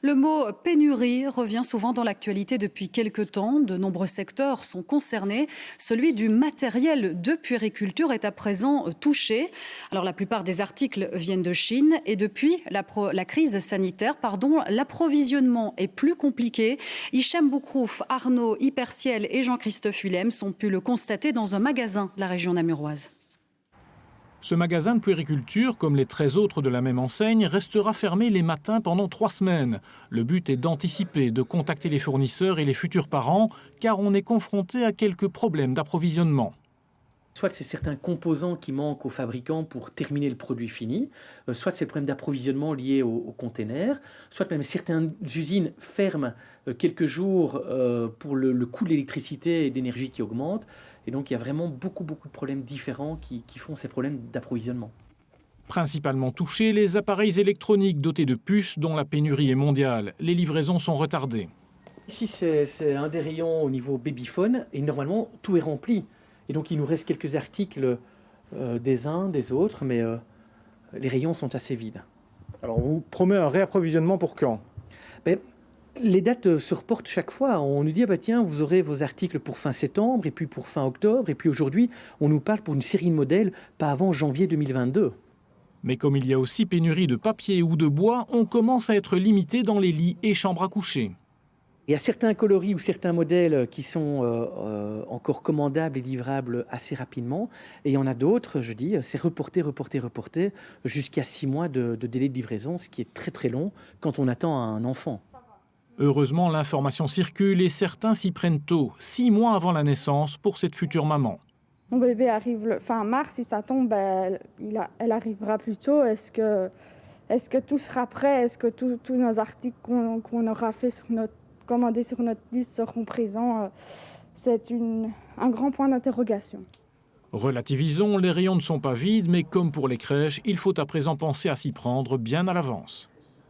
Le mot pénurie revient souvent dans l'actualité depuis quelques temps. De nombreux secteurs sont concernés. Celui du matériel de puériculture est à présent touché. Alors la plupart des articles viennent de Chine et depuis la crise sanitaire, l'approvisionnement est plus compliqué. Hichem Boukrouf, Arnaud Hyperciel et Jean-Christophe Hullem ont pu le constater dans un magasin de la région namuroise. Ce magasin de puériculture, comme les 13 autres de la même enseigne, restera fermé les matins pendant 3 semaines. Le but est d'anticiper, de contacter les fournisseurs et les futurs parents, car on est confronté à quelques problèmes d'approvisionnement. Soit c'est certains composants qui manquent aux fabricants pour terminer le produit fini, soit c'est le problème d'approvisionnement lié aux containers, soit même certaines usines ferment quelques jours pour le coût de l'électricité et d'énergie qui augmente. Et donc il y a vraiment beaucoup de problèmes différents qui font ces problèmes d'approvisionnement. Principalement touchés, les appareils électroniques dotés de puces dont la pénurie est mondiale. Les livraisons sont retardées. Ici c'est un des rayons au niveau babyphone et normalement tout est rempli. Et donc il nous reste quelques articles des uns, des autres, mais les rayons sont assez vides. Alors on vous promet un réapprovisionnement pour quand ? Les dates se reportent chaque fois. On nous dit, tiens, vous aurez vos articles pour fin septembre, et puis pour fin octobre, et puis aujourd'hui, on nous parle pour une série de modèles, pas avant janvier 2022. Mais comme il y a aussi pénurie de papier ou de bois, on commence à être limité dans les lits et chambres à coucher. Il y a certains coloris ou certains modèles qui sont encore commandables et livrables assez rapidement. Et il y en a d'autres, c'est reporté jusqu'à 6 mois de délai de livraison, ce qui est très très long quand on attend un enfant. Heureusement, l'information circule et certains s'y prennent tôt, 6 mois avant la naissance pour cette future maman. Mon bébé arrive le fin mars, si ça tombe, elle arrivera plus tôt. Est-ce que tout sera prêt? Est-ce que tous nos articles qu'on aura fait commandés sur notre liste seront présents? C'est un grand point d'interrogation. Relativisons, les rayons ne sont pas vides, mais comme pour les crèches, il faut à présent penser à s'y prendre bien à l'avance.